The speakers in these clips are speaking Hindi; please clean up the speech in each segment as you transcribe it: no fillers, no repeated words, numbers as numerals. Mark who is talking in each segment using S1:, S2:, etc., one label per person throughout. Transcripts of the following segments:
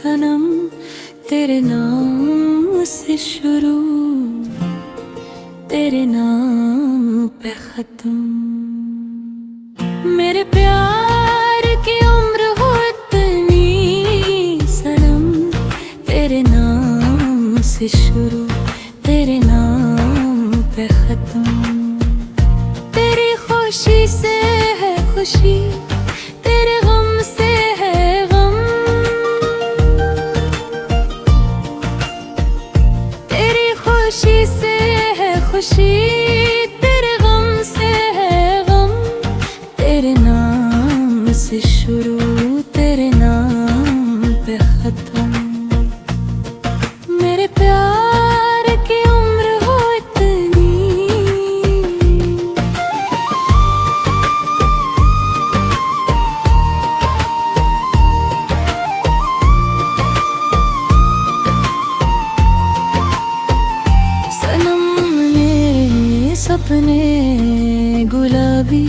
S1: सनम तेरे नाम से शुरू, तेरे नाम पे खत्म। मेरे प्यार की उम्र हो इतनी सनम, तेरे नाम से शुरू, तेरे नाम पे खत्म। तेरी खुशी से है खुशी, तेरे गम से है गम। तेरी खुशी से है खुशी, तेरे गम से है गम। तेरे नाम से शुरू, तेरे नाम पे खत्म। मेरे प्यार की उम्र हो इतनी। सनम मेरे सपने गुलाबी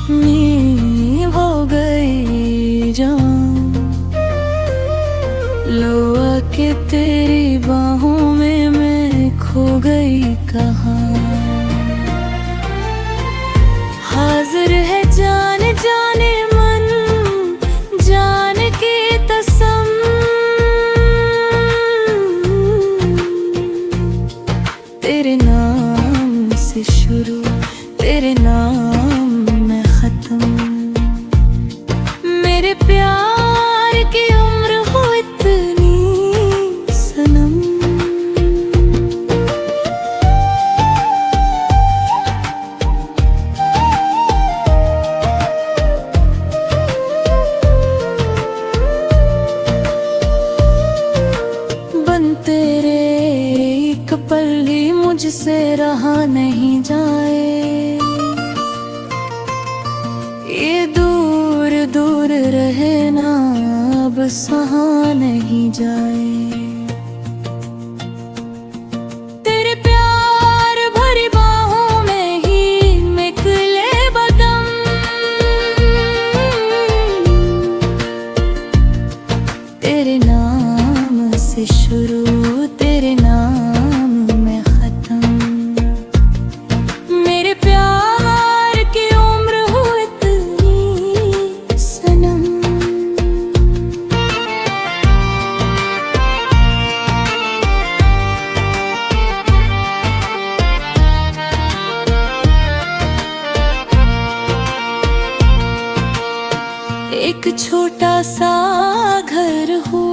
S1: में हो गई जान। लो आके तेरी बाहों में मैं खो गई कहाँ। हाजिर है जान जाने मन, जान की कसम। तेरे नाम से शुरू, तेरे नाम में खत्म। मेरे प्यार की उम्र हो इतनी सनम। बन तेरे एक पल ही मुझसे रहा नहीं जाए। ये दूर दूर रहे ना, अब सहा नहीं जाए। तेरे प्यार भरी बाहों में ही निकले बदम। तेरे नाम से शुरू, तेरे नाम में खत्म। मेरे प्यार की उम्र हो इतनी सनम। एक छोटा सा घर हो,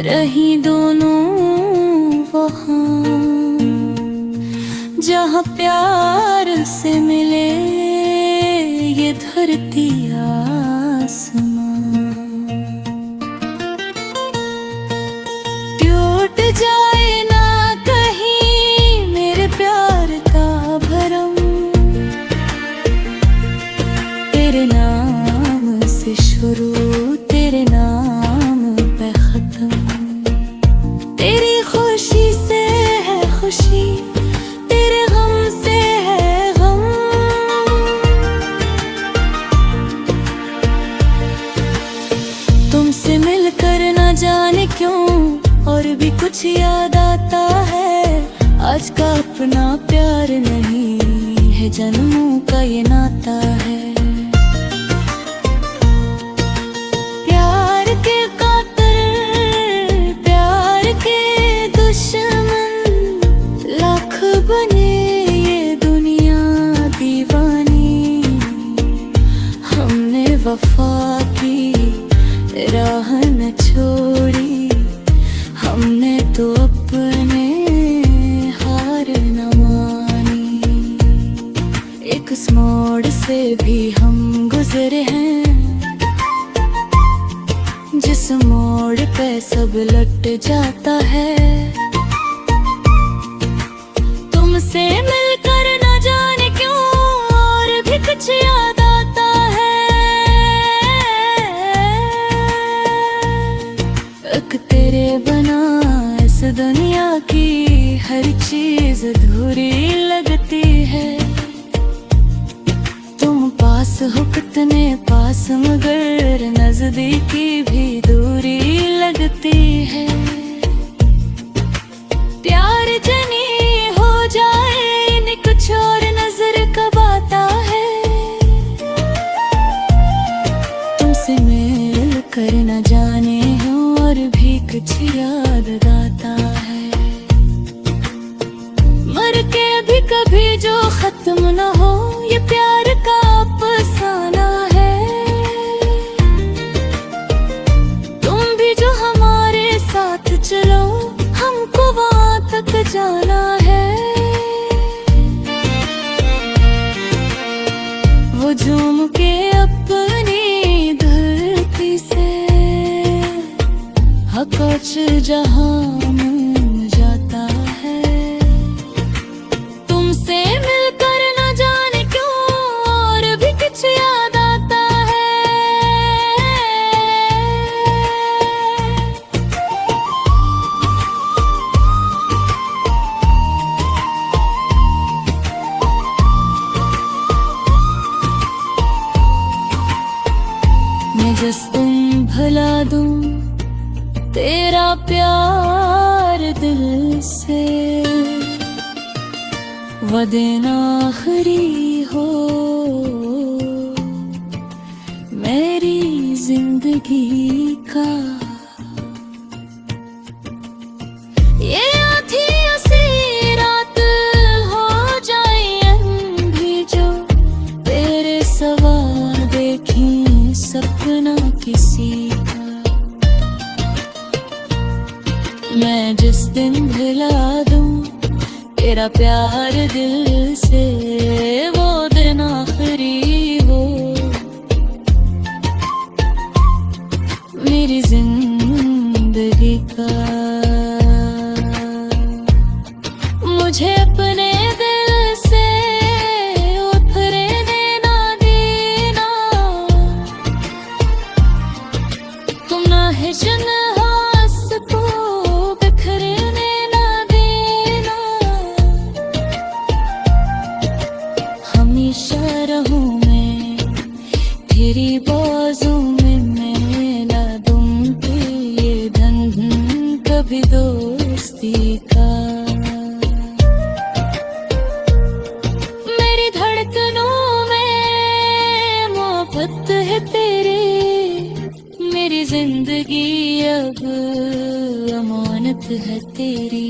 S1: रही दोनों वहाँ, जहाँ प्यार से मिले ये धरती आसमां। टूट जाए ना कहीं मेरे प्यार का भरम। तेरे नाम से शुरू, तेरे नाम पे खत्म। तेरी खुशी से है खुशी, तेरे गम से है गम। तुमसे मिलकर न जाने क्यों और भी कुछ याद आता है। आज का अपना प्यार नहीं है, जन्मों का ये नाता है। प्यार के कातिल, प्यार के दुश्मन लाख बने ये दुनिया दीवानी। हमने वफा की राह न छोड़ी, हमने तो अपने हार न मानी। एक मोड़ से भी हम गुजरे हैं, जिस मोड़ पे सब लट जाता है। तुमसे मिलकर न जाने क्यों और भी कुछ याद आता है। एक तेरे बना इस दुनिया की हर चीज अधूरी लगती है। तुम पास हो कितने पास पास मगर नजदीकी भी दूरी लगती है। प्यार जनी हो जाए न कुछ और नजर कब आता है। तुमसे मिल कर न जाने और भी कुछ याद आता है। मर के भी कभी जो खत्म न हो ये प्यार का अफसाना है। तुम भी जो हमारे साथ चलो हमको वहाँ तक जाना है। वो झूम के अपनी धरती से कुछ जहां में जाता है। तुमसे मिलकर न जाने क्यों और भी कुछ याद आता है। मैं जिस दिन भुला दूं तेरा प्यार दिल से, वो दिन आखिरी हो मेरी जिंदगी का। ये आधी ऐसी रात हो जाए भी जो तेरे सवा देखी सपना किसी का। मैं जिस दिन भुला दूं तेरा प्यार दिल से, वो दिन आखिरी हो मेरी जिंदगी का। मुझे अपने दिल से उतरने ना देना। तुम ना है जनहास को बिखरने ना देना। हमेशा रहूं मैं तेरी बाजों में, मेला तुम पे ये धन कभी दोस्ती का। मेरी धड़कनों में मोहब्बत है तेरी, मेरी जिंदगी अब अमानत है तेरी।